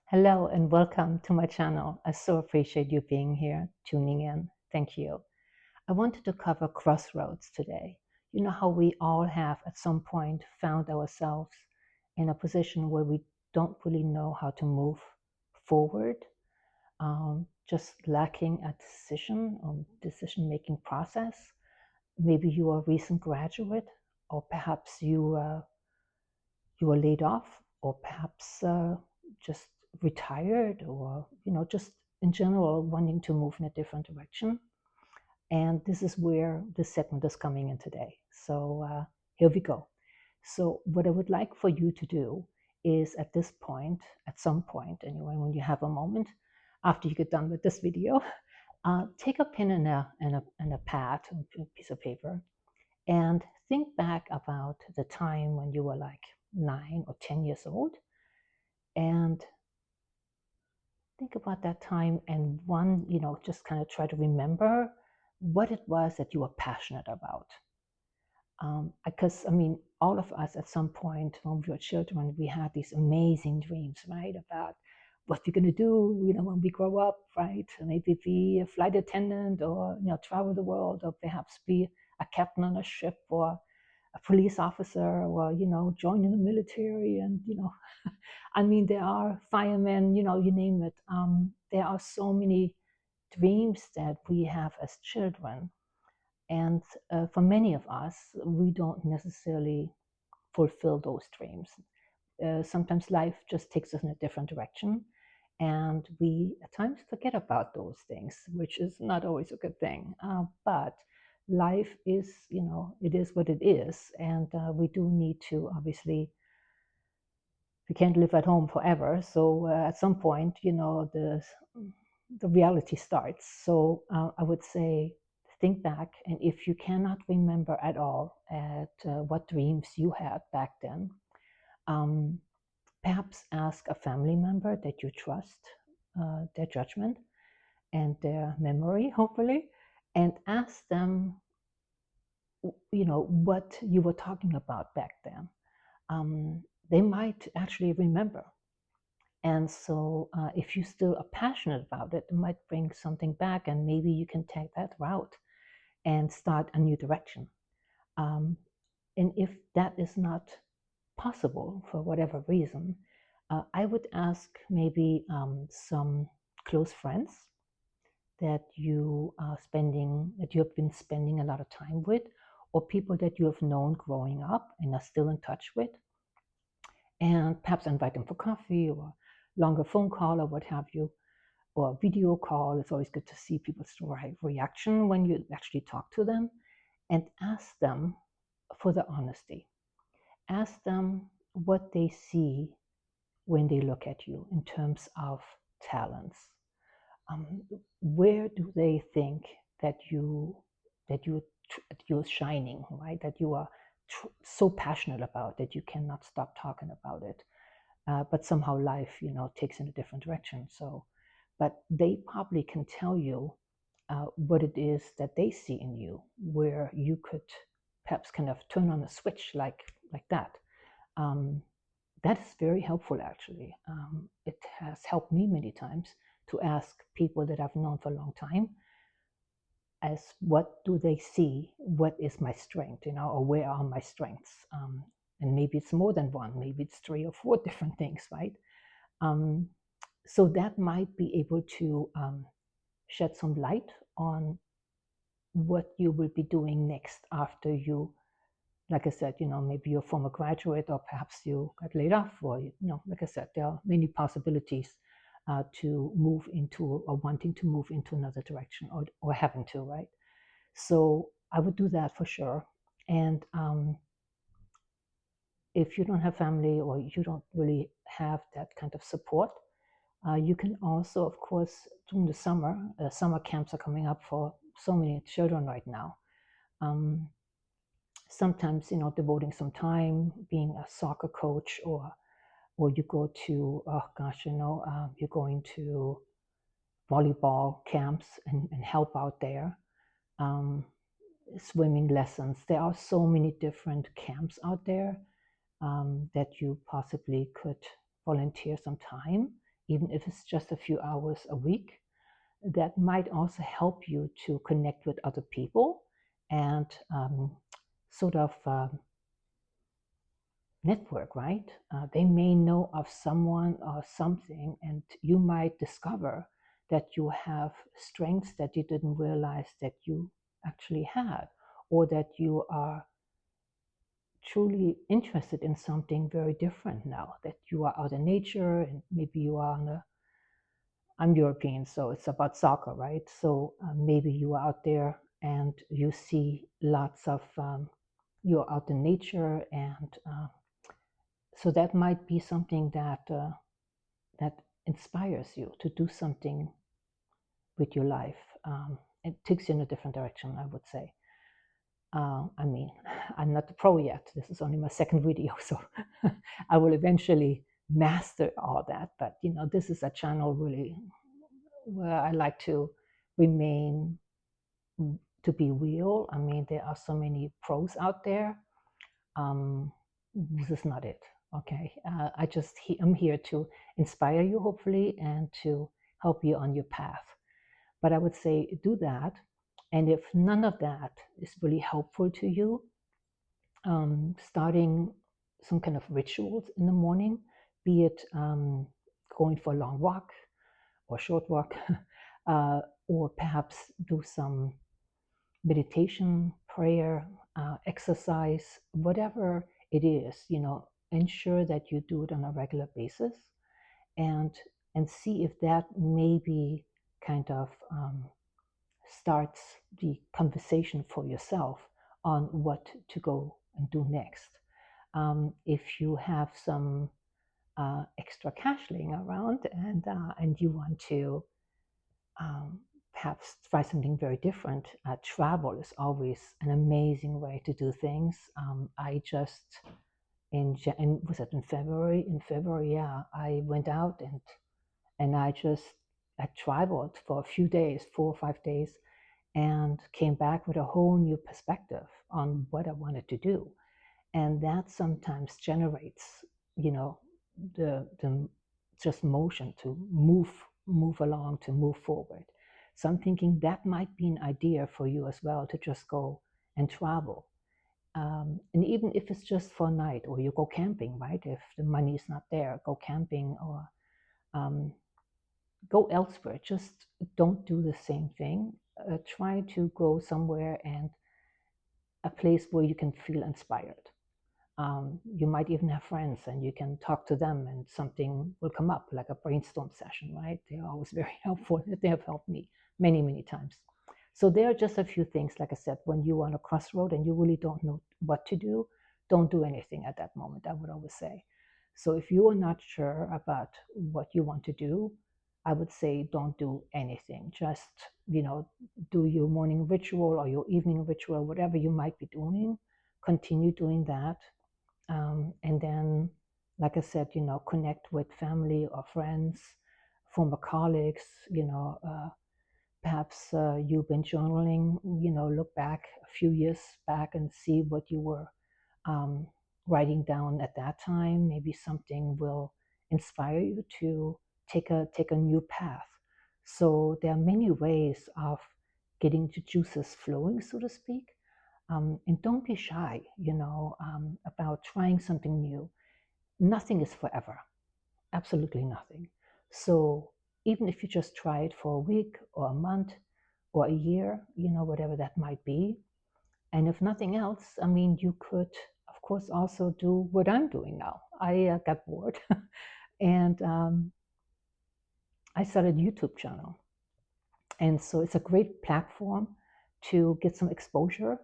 Hello and welcome to my channel. I so appreciate you being here, tuning in. Thank you. I wanted to cover crossroads today. You know how we all have at some point found ourselves in a position where we don't really know how to move forward, just lacking a decision-making process. Maybe you are a recent graduate, or perhaps you were laid off, or perhaps just retired, or just in general wanting to move in a different direction. And this is where this segment is coming in today. So here we go. So what I would like for you to do is at this point, at some point anyway, when you have a moment, after you get done with this video, take a pen and a pad, a piece of paper, and think back about the time when you were like 9 or 10 years old, and think about that time and just kind of try to remember what it was that you were passionate about. Because, I mean, all of us at some point when we were children, we had these amazing dreams, right? About what we're going to do, when we grow up, right? Maybe be a flight attendant, or, travel the world, or perhaps be a captain on a ship, or a police officer, or, join in the military. And, I mean, there are firemen, you name it. There are so many dreams that we have as children. And for many of us, we don't necessarily fulfill those dreams. Sometimes life just takes us in a different direction. And we at times forget about those things, which is not always a good thing. But life is, it is what it is. And we do need to, obviously, we can't live at home forever. So at some point, the reality starts. So I would say, think back, and if you cannot remember at all at what dreams you had back then, perhaps ask a family member that you trust, their judgment and their memory, hopefully, and ask them, what you were talking about back then. They might actually remember. And so if you still are passionate about it, it might bring something back, and maybe you can take that route and start a new direction. And if that is not possible for whatever reason, I would ask maybe some close friends that you have been spending a lot of time with, or people that you have known growing up and are still in touch with, and perhaps invite them for coffee or longer phone call or what have you, or a video call. It's always good to see people's reaction when you actually talk to them, and ask them for the honesty. Ask them what they see when they look at you in terms of talents. Where do they think that you're shining, right? That you are so passionate about that you cannot stop talking about it. But somehow life, takes in a different direction. So, but they probably can tell you what it is that they see in you, where you could perhaps kind of turn on a switch like that. That is very helpful, actually. It has helped me many times to ask people that I've known for a long time, as what do they see? What is my strength, or where are my strengths? And maybe it's more than one, maybe it's 3 or 4 different things, right? So that might be able to shed some light on what you will be doing next after you, like I said, maybe you're a former graduate, or perhaps you got laid off, or, like I said, there are many possibilities to move into, or wanting to move into another direction, or having to, right? So I would do that for sure. And if you don't have family, or you don't really have that kind of support, you can also, of course, during the summer camps are coming up for so many children right now. Sometimes, devoting some time, being a soccer coach, or you go to, you're going to volleyball camps and help out there. Swimming lessons. There are so many different camps out there that you possibly could volunteer some time even if it's just a few hours a week, that might also help you to connect with other people and sort of network, right? They may know of someone or something, and you might discover that you have strengths that you didn't realize that you actually had, or that you are truly interested in something very different now, that you are out in nature and maybe you are on a, I'm European, so it's about soccer, right? So maybe you are out there and you see lots of, you're out in nature, and so that might be something that inspires you to do something with your life. It takes you in a different direction, I would say. I mean, I'm not the pro yet. This is only my second video, so I will eventually master all that. But this is a channel really where I like to remain to be real. I mean, there are so many pros out there. This is not it. Okay, I'm here to inspire you, hopefully, and to help you on your path. But I would say do that. And if none of that is really helpful to you, starting some kind of rituals in the morning, be it going for a long walk or short walk, or perhaps do some meditation, prayer, exercise, whatever it is, ensure that you do it on a regular basis, and see if that maybe kind of starts the conversation for yourself on what to go and do next. If you have some extra cash laying around, and you want to perhaps try something very different, travel is always an amazing way to do things. I just was it in February? In February, yeah, I went out and I traveled for a few days, 4 or 5 days, and came back with a whole new perspective on what I wanted to do. And that sometimes generates, the just motion to move along, to move forward. So I'm thinking that might be an idea for you as well, to just go and travel. And even if it's just for a night, or you go camping, right? If the money is not there, go camping, or go elsewhere. Just don't do the same thing. Try to go somewhere, and a place where you can feel inspired. You might even have friends, and you can talk to them, and something will come up, like a brainstorm session, right? They're always very helpful. They have helped me many, many times. So there are just a few things, like I said, when you're on a crossroad and you really don't know what to do, don't do anything at that moment, I would always say. So if you are not sure about what you want to do, I would say don't do anything. Just, do your morning ritual or your evening ritual, whatever you might be doing, continue doing that. And then, like I said, connect with family or friends, former colleagues, perhaps you've been journaling, look back a few years back and see what you were um, writing down at that time. Maybe something will inspire you to take a new path. So there are many ways of getting the juices flowing, so to speak. And don't be shy, about trying something new. Nothing is forever, absolutely nothing. So even if you just try it for a week or a month or a year, whatever that might be, and if nothing else, I mean, you could, of course, also do what I'm doing now. I got bored, and I started a YouTube channel. And so it's a great platform to get some exposure.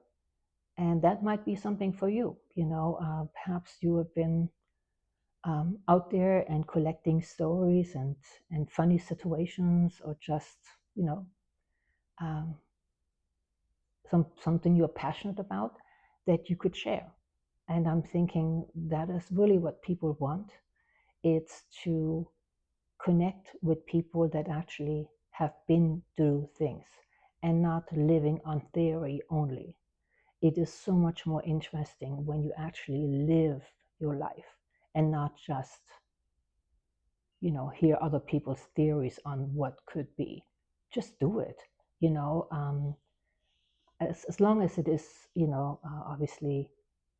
And that might be something for you. Perhaps you have been out there and collecting stories and funny situations, or just, um, something you're passionate about that you could share. And I'm thinking that is really what people want. It's to connect with people that actually have been through things, and not living on theory only. It is so much more interesting when you actually live your life, and not just hear other people's theories on what could be. Just do it. You know, as long as it is, obviously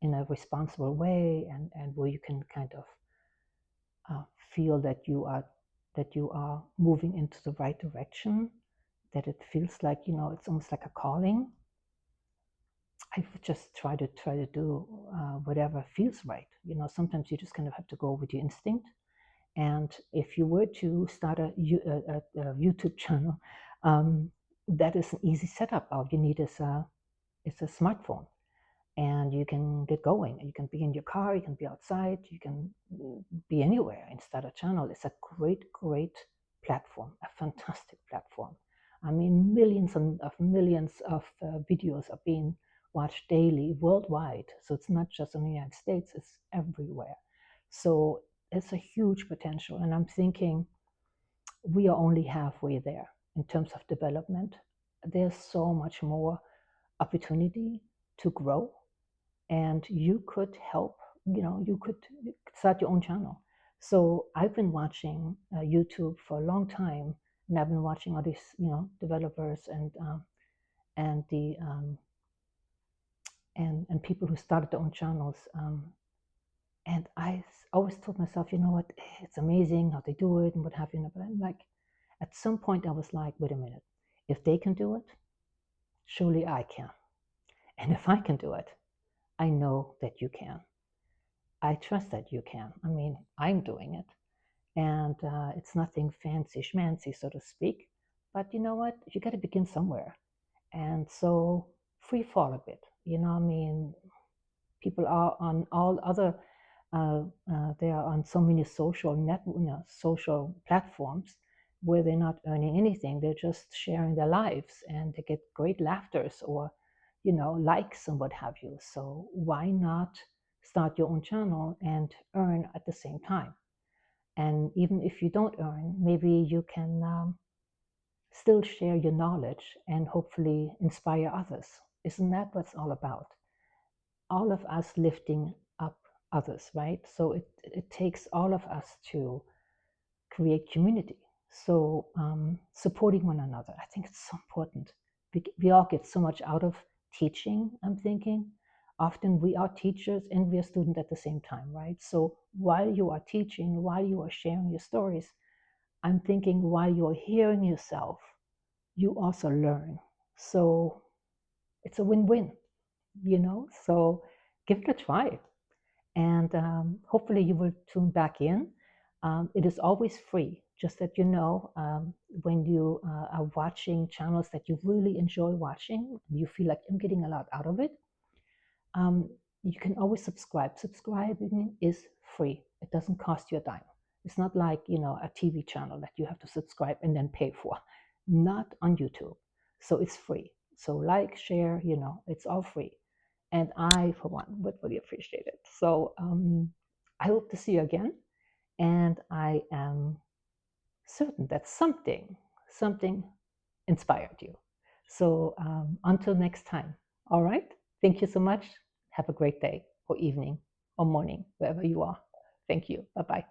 in a responsible way, and where you can kind of uh, feel that you are moving into the right direction, that it feels like, it's almost like a calling. I would just try to do whatever feels right. Sometimes you just kind of have to go with your instinct. And if you were to start a YouTube channel, um, that is an easy setup. All you need is a smartphone, and you can get going. You can be in your car, you can be outside, you can be anywhere and start a channel. It's a great, great platform, a fantastic platform. I mean, millions of videos are being watched daily worldwide. So it's not just in the United States, it's everywhere. So it's a huge potential. And I'm thinking we are only halfway there in terms of development. There's so much more opportunity to grow, and you could help. You could start your own channel. So I've been watching YouTube for a long time, and I've been watching all these developers and the and people who started their own channels. And I always told myself, you know what, it's amazing how they do it and what have you. But I'm like, at some point, I was like, wait a minute, if they can do it, surely I can. And if I can do it, I know that you can. I trust that you can. I mean, I'm doing it. And it's nothing fancy schmancy, so to speak. But you know what? You got to begin somewhere. And so free fall a bit. I mean, people are on all other, they are on so many social platforms where they're not earning anything. They're just sharing their lives, and they get great laughters or, likes and what have you. So why not start your own channel and earn at the same time? And even if you don't earn, maybe you can still share your knowledge and hopefully inspire others. Isn't that what it's all about? All of us lifting up others, right? So it takes all of us to create community. So supporting one another, I think it's so important. We all get so much out of teaching, I'm thinking. Often we are teachers and we are students at the same time, right? So while you are teaching, while you are sharing your stories, I'm thinking while you're hearing yourself, you also learn. So it's a win-win. So give it a try. And hopefully you will tune back in. It is always free, just that when you are watching channels that you really enjoy watching, you feel like I'm getting a lot out of it, you can always subscribe. Subscribing is free. It doesn't cost you a dime. It's not like, a TV channel that you have to subscribe and then pay for. Not on YouTube. So it's free. So like, share, it's all free. And I, for one, would really appreciate it. So I hope to see you again. And I am certain that something inspired you. So until next time, all right? Thank you so much. Have a great day or evening or morning, wherever you are. Thank you. Bye-bye.